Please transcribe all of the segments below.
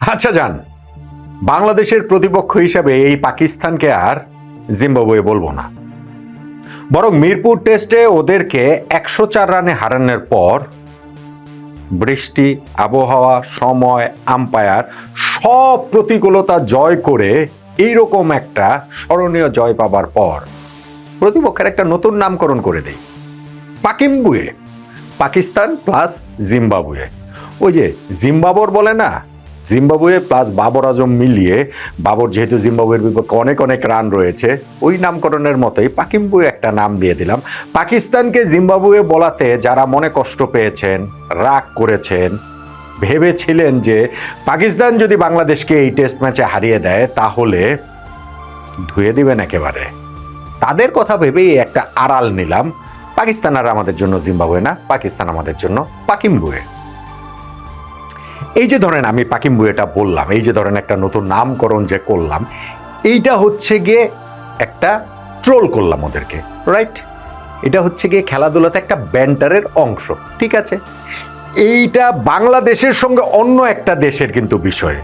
আচ্ছা যান, বাংলাদেশের প্রতিপক্ষ হিসাবে এই পাকিস্তানকে আর জিম্বাবুয়ে বলবো না, বরং মিরপুর টেস্টে ওদেরকে 104 রানে হারানোর পর বৃষ্টি, আবহাওয়া, সময়, আম্পায়ার সব প্রতিকূলতা জয় করে এইরকম একটা স্মরণীয় জয় পাবার পর প্রতিপক্ষের একটা নতুন নামকরণ করে দেই, পাকিম্বুয়ে। Pakistan plus Zimbabwe. ওই যে জিম্বাবর বলে না, জিম্বাবুয়ে প্লাস বাবর আজম মিলিয়ে, বাবর যেহেতু জিম্বাবুয়ের বিপক্ষে অনেক অনেক রান রয়েছে, ওই নামকরণের মতোই পাকিম্বুয়ে একটা নাম দিয়ে দিলাম। পাকিস্তানকে জিম্বাবুয়ে বলাতে যারা মনে কষ্ট পেয়েছেন, রাগ করেছেন, ভেবেছিলেন যে পাকিস্তান যদি বাংলাদেশকে এই টেস্ট ম্যাচে হারিয়ে দেয় তাহলে ধুয়ে দিবেন একেবারে, তাদের কথা ভেবেই একটা আড়াল নিলাম। পাকিস্তান আর আমাদের জন্য জিম্বাবুয়ে না, পাকিস্তান আমাদের জন্য পাকিম্বুয়ে। এই যে ধরেন আমি পাকিম্বুয়েটা বললাম, এই যে ধরেন একটা নতুন নামকরণ যে করলাম, এইটা হচ্ছে গিয়ে একটা ট্রোল করলাম ওদেরকে, রাইট? এটা হচ্ছে গিয়ে খেলাধুলাতে একটা ব্যান্টারের অংশ, ঠিক আছে? এইটা বাংলাদেশের সঙ্গে অন্য একটা দেশের কিন্তু বিষয়।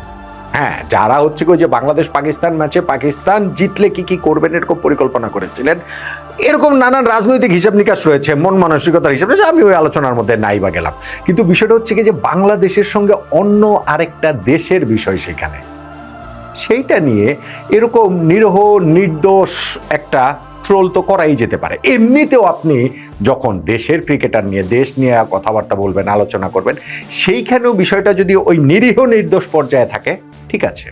হ্যাঁ, যারা হচ্ছে কি যে বাংলাদেশ পাকিস্তান ম্যাচে পাকিস্তান জিতলে কি কি করবেন এরকম পরিকল্পনা করেছিলেন, এরকম নানান রাজনৈতিক হিসাব নিকাশ রয়েছে, মন মানসিকতার হিসাবে, আমি ওই আলোচনার মধ্যে নাই বা গেলাম। কিন্তু বিষয়টা হচ্ছে কি যে বাংলাদেশের সঙ্গে অন্য আরেকটা দেশের বিষয় সেখানে, সেইটা নিয়ে এরকম নিরহ নির্দোষ একটা ট্রোল তো করাই যেতে পারে। এমনিতেও আপনি যখন দেশের ক্রিকেটার নিয়ে, দেশ নিয়ে কথাবার্তা বলবেন, আলোচনা করবেন, সেইখানেও বিষয়টা যদি ওই নিরীহ নির্দোষ পর্যায়ে থাকে, ঠিক আছে।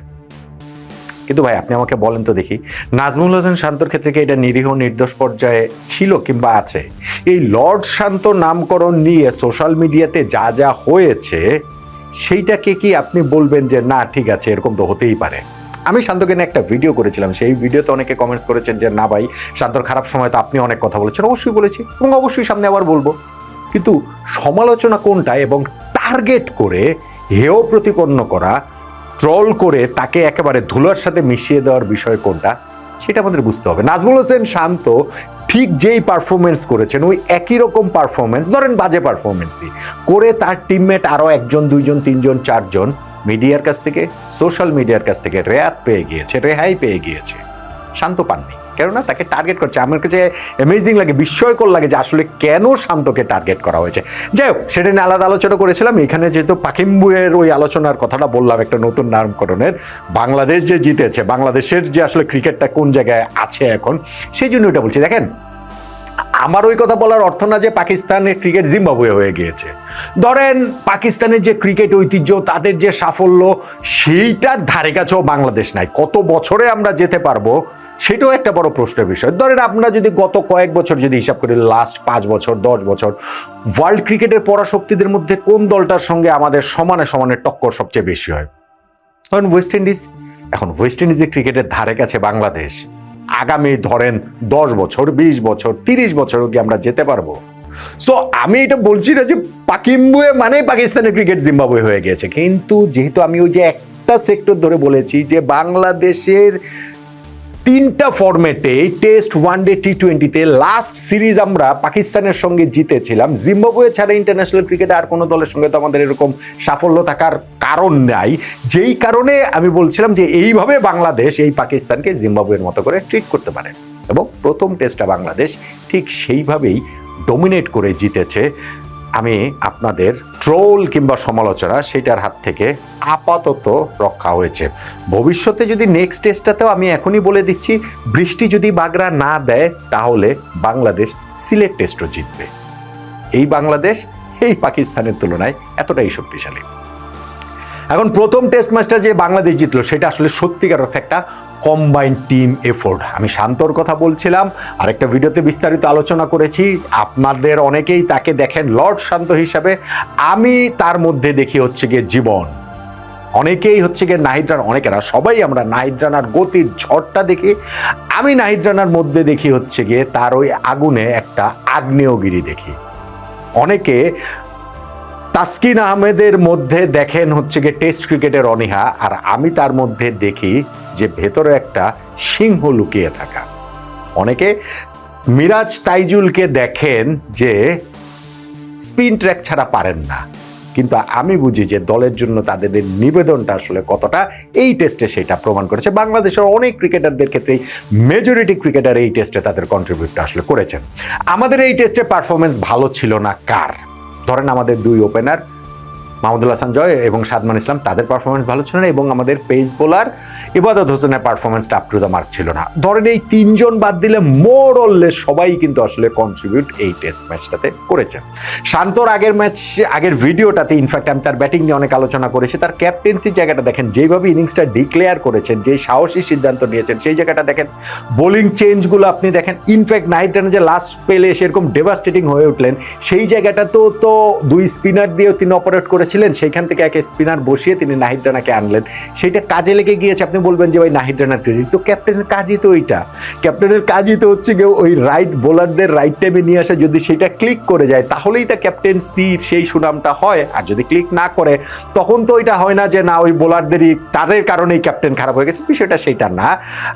কিন্তু ভাই আপনি আমাকে বলেন তো দেখি, নাজমুল হোসেন শান্তর ক্ষেত্রে কি এটা নিরীহ নির্দোষ পর্যায়ে ছিল কিংবা আছে? এই লর্ড শান্ত নামকরণ নিয়ে সোশ্যাল মিডিয়াতে যা যা হয়েছে, সেইটাকে কি আপনি বলবেন যে না ঠিক আছে, এরকম তো হতেই পারে? আমি শান্তকে নিয়ে একটা ভিডিও করেছিলাম, সেই ভিডিওতে অনেকে কমেন্টস করেছেন যে না ভাই, শান্তর খারাপ সময় তো আপনি অনেক কথা বলেছেন। অবশ্যই বলেছি এবং অবশ্যই সামনে আবার বলবো, কিন্তু সমালোচনা কোনটা এবং টার্গেট করে হেয় প্রতিপন্ন করা, ট্রল করে তাকে একেবারে ধুলোর সাথে মিশিয়ে দেওয়ার বিষয় কোনটা, সেটা আমাদের বুঝতে হবে। নাজমুল হোসেন শান্ত ঠিক যেই পারফরমেন্স করেছেন, ওই একই রকম পারফরমেন্স, ধরেন বাজে পারফরমেন্সই করে তার টিমমেট আরও একজন, দুইজন, তিনজন, চারজন মিডিয়ার কাছ থেকে, সোশ্যাল মিডিয়ার কাছ থেকে রেহাই পেয়ে গিয়েছে। শান্ত পাননি, কেননা তাকে টার্গেট করছে। আমার কাছে অ্যামেজিং লাগে, বিস্ময়কর লাগে যে আসলে কেন শান্তকে টার্গেট করা হয়েছে। যাই হোক, সেটা নিয়ে আলাদা আলোচনা করেছিলাম। এখানে যেহেতু পাকিম্বুয়ের ওই আলোচনার কথাটা বললাম, একটা নতুন নামকরণের, বাংলাদেশ যে জিতেছে, বাংলাদেশের যে আসলে ক্রিকেটটা কোন জায়গায় আছে এখন, সেই জন্য এটা বলছি। দেখেন, আমার ওই কথা বলার অর্থ না যে পাকিস্তানের ক্রিকেট জিম্বাবুয়ে হয়ে গিয়েছে। ধরেন পাকিস্তানের যে ক্রিকেট ঐতিহ্য, তাদের যে সাফল্য, সেইটার ধারে কাছেও বাংলাদেশ নাই। কত বছরে আমরা যেতে পারবো সেটাও একটা বড় প্রশ্নের বিষয়। ধরেন আমরা যদি গত কয়েক বছর যদি হিসাব করি, লাস্ট 5 বছর 10 বছর, ওয়ার্ল্ড ক্রিকেটের পরাশক্তিদের মধ্যে কোন দলটার সঙ্গে আমাদের সমানে সমানে টক্কর সবচেয়ে বেশি হয়? ধরেন ওয়েস্ট ইন্ডিজ। এখন ওয়েস্ট ইন্ডিজের ক্রিকেটের ধারে কাছে বাংলাদেশ আগামী ধরেন 10 বছর, 20 বছর, 30 বছরও কি আমরা যেতে পারবো? সো আমি এটা বলছি না যে পাকিম্বুয়ে মানে পাকিস্তানের ক্রিকেট জিম্বাবুয়ে হয়ে গেছে, কিন্তু যেহেতু আমি ওই যে একটা সেক্টর ধরে বলেছি যে বাংলাদেশের 3টা ফরম্যাটে, টেস্ট, ওয়ানডে, টি20তে লাস্ট সিরিজ আমরা পাকিস্তানের সঙ্গে জিতেছিলাম। জিম্বাবুয়ে ছাড়া ইন্টারন্যাশনাল ক্রিকেটে আর কোনো দলের সঙ্গে তো আমাদের এরকম সাফল্য থাকার কারণ নাই। যেই কারণে আমি বলছিলাম যে এইভাবে বাংলাদেশ এই পাকিস্তানকে জিম্বাবুয়ের মতো করে ট্রিট করতে পারে, এবং প্রথম টেস্টটা বাংলাদেশ ঠিক সেইভাবেই ডমিনেট করে জিতেছে। আমি আপনাদের ট্রোল কিংবা সমালোচনা সেটার হাত থেকে আপাতত রক্ষা হয়েছে। ভবিষ্যতে যদি নেক্সট টেস্টটাতেও আমি এখনই বলে দিচ্ছি, বৃষ্টি যদি বাগড়া না দেয় তাহলে বাংলাদেশ সিলেট টেস্টও জিতবে। এই বাংলাদেশ এই পাকিস্তানের তুলনায় এতটাই শক্তিশালী। এখন প্রথম টেস্ট ম্যাচটা যে বাংলাদেশ জিতলো, সেটা আসলে সত্যিকার অর্থে একটা কম্বাইন্ড টিম এফোর্ট। আমি শান্তর কথা বলছিলাম, আরেকটা ভিডিওতে বিস্তারিত আলোচনা করেছি। আপনাদের অনেকেই তাকে দেখেন লর্ড শান্ত হিসাবে, আমি তার মধ্যে দেখি হচ্ছে গিয়ে জীবন। অনেকেই হচ্ছে গিয়ে নাহিদ রানা, অনেকেরা সবাই আমরা নাহিদ রানার গতির ঝড়টা দেখি। আমি নাহিদ রানার মধ্যে দেখি হচ্ছে গিয়ে তার ওই আগুনে একটা আগ্নেয়গিরি দেখি। অনেকে তাসকিন আহমেদের মধ্যে দেখেন হচ্ছে গিয়ে টেস্ট ক্রিকেটের অনীহা, আর আমি তার মধ্যে দেখি যে ভেতরে একটা সিংহ লুকিয়ে থাকা। অনেকে মিরাজ তাইজুলকে দেখেন যে স্পিন ট্র্যাক ছাড়া পারেন না, কিন্তু আমি বুঝি যে দলের জন্য তাদের নিবেদনটা আসলে কতটা এই টেস্টে সেটা প্রমাণ করেছে। বাংলাদেশের অনেক ক্রিকেটারদের ক্ষেত্রেই মেজরিটি ক্রিকেটার এই টেস্টে তাদের কন্ট্রিবিউটটা আসলে করেছেন। আমাদের এই টেস্টে পারফরমেন্স ভালো ছিল না কার? ধরেন আমাদের দুই ওপেনার মাহমুদুল হাসান জয় এবং সাদমান ইসলাম, তাদের পারফরমেন্স ভালো ছিল না, এবং আমাদের পেস বোলার ইবাদত হোসেনের পারফরমেন্সটা আপ টু দ্য মার্ক ছিল না। ধরেন এই তিনজন বাদ দিলে মোর অললেস সবাই কিন্তু আসলে কন্ট্রিবিউট এই টেস্ট ম্যাচটাতে করেছেন। শান্তর আগের ভিডিওটাতে ইনফ্যাক্ট আমি তার ব্যাটিং নিয়ে অনেক আলোচনা করেছি। তার ক্যাপ্টেন্সির জায়গাটা দেখেন, যেইভাবে ইনিংসটা ডিক্লেয়ার করেছেন, যে সাহসী সিদ্ধান্ত নিয়েছেন, সেই জায়গাটা দেখেন। বোলিং চেঞ্জগুলো আপনি দেখেন। ইনফ্যাক্ট নাহিদ রানা যে লাস্ট স্পেলে সেরকম ডেভাস্টেটিং হয়ে উঠলেন, সেই জায়গাটা তো দুই স্পিনার দিয়েও তিনি অপারেট করেছিলেন, সেইখান থেকে এক স্পিনার বসিয়ে তিনি নাহিদ রানাকে আনলেন, সেইটা কাজে লেগে গিয়েছে। আপনি বলবেন যে ভাই নাহিদ রানার ক্রেডিট, তো ক্যাপ্টেনের কাজই তো ওইটা। ক্যাপ্টেনের কাজই তো হচ্ছে গিয়ে ওই রাইট বোলারদের রাইট টাইমে নিয়ে আসা। যদি সেটা ক্লিক করে যায় তাহলেই তা ক্যাপ্টেন্সির সেই সুনামটা হয়। আর যদি ক্লিক না করে তখন তো ওইটা হয় না যে না ওই বোলারদেরই তাদের কারণেই ক্যাপ্টেন খারাপ হয়ে গেছে, বিষয়টা সেইটা না।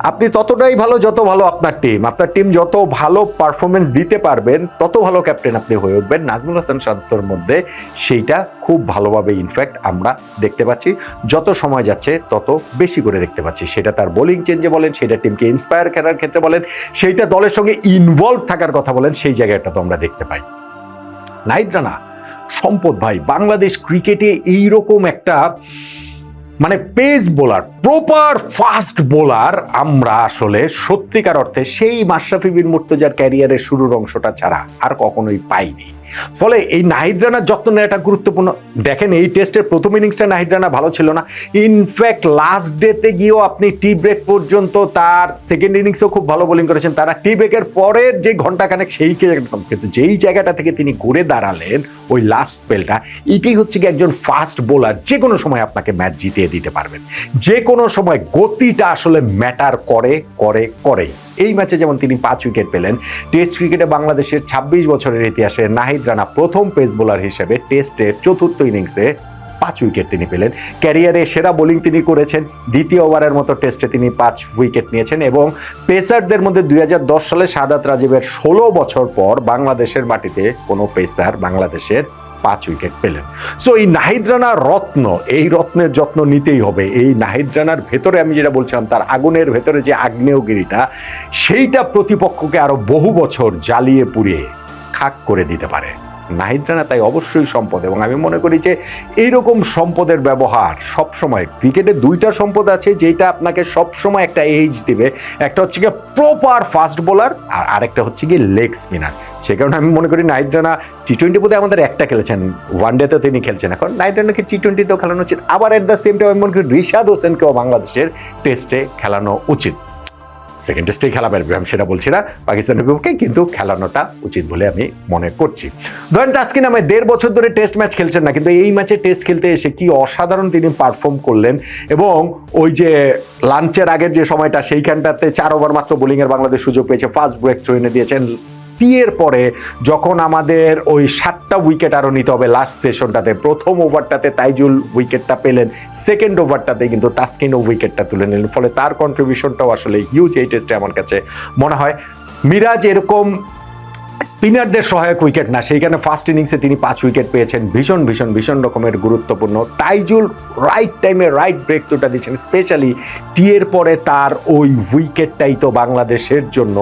আপনি ততটাই ভালো যত ভালো আপনার টিম যত ভালো পারফরমেন্স দিতে পারবেন তত ভালো ক্যাপ্টেন আপনি হয়ে উঠবেন। নাজমুল হাসান শান্তর মধ্যে সেইটা খুব ভালোভাবে ইনফ্যাক্ট আমরা দেখতে পাচ্ছি, যত সময় যাচ্ছে তত বেশি করে দেখতে পাচ্ছি। সেটা তার বোলিং চেঞ্জে বলেন, সেটা টিমকে ইন্সপায়ার করার ক্ষেত্রে বলেন, সেইটা দলের সঙ্গে ইনভলভ থাকার কথা বলেন, সেই জায়গাটা তো আমরা দেখতে পাই। নাহিদ রানা সম্পদ ভাই। বাংলাদেশ ক্রিকেটে এইরকম একটা মানে pace bowler, proper fast bowler আমরা আসলে সত্যিকার অর্থে সেই মাশরাফি বিন মুর্তজার ক্যারিয়ারের শুরুর অংশটা ছাড়া আর কখনোই পাইনি। ফলে এই নাহিদ রানার যত্ন নেওয়াটা গুরুত্বপূর্ণ। দেখেন এই টেস্টের প্রথম ইনিংসটা নাহিদ রানা ভালো ছিল না। ইনফ্যাক্ট লাস্ট ডেতে গিয়েও আপনি টি ব্রেক পর্যন্ত তার সেকেন্ড ইনিংসও খুব ভালো বোলিং করেছেন। তারা টি ব্রেকের পরের যে ঘন্টাখানেক কিন্তু যেই জায়গাটা থেকে তিনি ঘুরে দাঁড়ালেন ওই লাস্ট স্পেলটা, এটি হচ্ছে কি একজন ফাস্ট বোলার যে কোনো সময় আপনাকে ম্যাচ জিতিয়ে দিতে পারবেন। যে কোনো সময় গতিটা আসলে ম্যাটার করে। এই ম্যাচে যেমন তিনি 5 উইকেট পেলেন। টেস্ট ক্রিকেটে বাংলাদেশের 26 বছরের ইতিহাসে নাহিদ রানা প্রথম পেস বোলার হিসেবে টেস্টের চতুর্থ ইনিংসে 5 উইকেট তিনি পেলেন। ক্যারিয়ারে সেরা বোলিং তিনি করেছেন। দ্বিতীয় ওভারের মতো টেস্টে তিনি 5 উইকেট নিয়েছেন এবং পেসারদের মধ্যে 2010 সালে শাহাদাত রাজীবের 16 বছর পর বাংলাদেশের মাটিতে কোনো পেসার বাংলাদেশের 5 উইকেট পেলেন। সো এই নাহিদ রানার রত্ন, এই রত্নের যত্ন নিতেই হবে। এই নাহিদ রানার ভেতরে আমি যেটা বলছিলাম, তার আগুনের ভেতরে যে আগ্নেয়গিরিটা, সেইটা প্রতিপক্ষকে আরো বহু বছর জ্বালিয়ে পুড়িয়ে খাক করে দিতে পারে। নাহিদ রানা তাই অবশ্যই সম্পদ, এবং আমি মনে করি যে এইরকম সম্পদের ব্যবহার সবসময়, ক্রিকেটে দুইটা সম্পদ আছে যেটা আপনাকে সবসময় একটা এজ দিবে। একটা হচ্ছে গিয়ে প্রপার ফাস্ট বোলার, আর আরেকটা হচ্ছে গিয়ে লেগ স্পিনার। সে কারণে আমি মনে করি নাহিদ রানা টি-20 বোধে আমাদের একটা খেলেছেন, ওয়ানডেতে তিনি খেলছেন। এখন নাহিদ রানাকে টি-20তেও খেলানো উচিত। আবার এট দ্য সেম টাইম আমি মনে করি রিশাদ হোসেনকেও বাংলাদেশের টেস্টে খেলানো উচিত। সেকেন্ড টেস্টেই খেলা পারবে আমি সেটা বলছি না, পাকিস্তানের বিপক্ষে, কিন্তু খেলানোটা উচিত বলে আমি মনে করছি। ধরেন তাসকিন আহমেদ 1.5 বছর ধরে টেস্ট ম্যাচ খেলছেন না, কিন্তু এই ম্যাচে টেস্ট খেলতে এসে কি অসাধারণ তিনি পারফর্ম করলেন। এবং ওই যে লাঞ্চের আগের যে সময়টা, সেইখানটাতে 4 ওভার মাত্র বোলিংয়ের বাংলাদেশ সুযোগ পেয়েছে, ফার্স্ট ব্রেক থ্রো এনে দিয়েছেন। এর পরে যখন আমাদের ওই 7টা উইকেট আরো নিতে হবে লাস্ট সেশনটাতে, প্রথম ওভারটাতে তাইজুল উইকেটটা পেলেন, সেকেন্ড ওভারটাতে কিন্তু তাসকিনও উইকেটটা তুলে নিলেন। ফলে তার কন্ট্রিবিউশনটাও আসলে হিউজ এই টেস্টে আমার কাছে মনে হয়। মিরাজ এরকম স্পিনারদের সহায়ক উইকেট না, সেইখানে ফার্স্ট ইনিংসে তিনি 5 উইকেট পেয়েছেন, ভীষণ রকমের গুরুত্বপূর্ণ। তাইজুল রাইট টাইমে রাইট ব্রেক থ্রুটা দিচ্ছেন, স্পেশালি টি এর পরে তার ওই উইকেটটাই তো বাংলাদেশের জন্য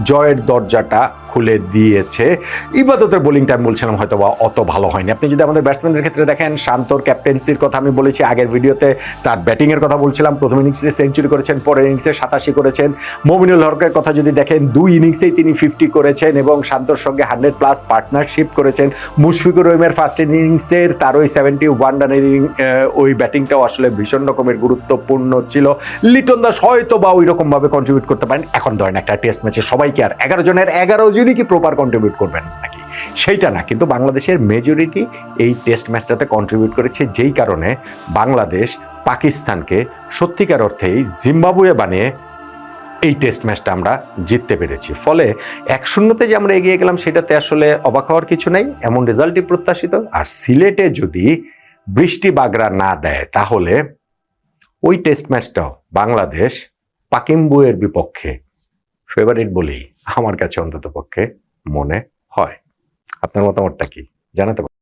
জয়ের দরজাটা খুলে দিয়েছে। ইবাদতের বোলিংটা আমি বলছিলাম হয়তো বা অত ভালো হয়নি। আপনি যদি আমাদের ব্যাটসম্যানদের ক্ষেত্রে দেখেন, শান্তর ক্যাপ্টেন্সির কথা আমি বলেছি আগের ভিডিওতে, তার ব্যাটিংয়ের কথা বলছিলাম। প্রথম ইনিংসে সেঞ্চুরি করেছেন, পরের ইনিংসে 87 করেছেন। মমিনুল হকের কথা যদি দেখেন, 2 ইনিংসেই তিনি 50 করেছেন এবং শান্তর সঙ্গে 100+ পার্টনারশিপ করেছেন। মুশফিকুর রহিমের ফার্স্ট ইনিংসের তার ওই 71 রানের ওই ব্যাটিংটাও আসলে ভীষণ রকমের গুরুত্বপূর্ণ ছিল। লিটন দাস হয়তো বা ওই রকমভাবে কন্ট্রিবিউট করতে পারেন। এখন ধরেন একটা টেস্ট ম্যাচে সবাইকে আর 11 জনের 11 জনই কি প্রপার কন্ট্রিবিউট করবেন নাকি, সেইটা না। কিন্তু বাংলাদেশের মেজরিটি এই টেস্ট ম্যাচটাতে কন্ট্রিবিউট করেছে, যেই কারণে বাংলাদেশ পাকিস্তানকে সত্যিকার অর্থেই জিম্বাবুয়ে বানিয়ে এই টেস্ট ম্যাচটা আমরা জিততে পেরেছি। ফলে 1-0-তে যে আমরা এগিয়ে গেলাম সেটাতে আসলে অবাক হওয়ার কিছু নেই, এমন রেজাল্টই প্রত্যাশিত। আর সিলেটে যদি বৃষ্টি বাগড়া না দেয় তাহলে ওই টেস্ট ম্যাচটাও বাংলাদেশ পাকিম্বুয়ের বিপক্ষে ফেভারিট বলেই আমার কাছে অন্তত পক্ষে মনে হয়। আপনার মতামতটা কি জানাতে পারেন।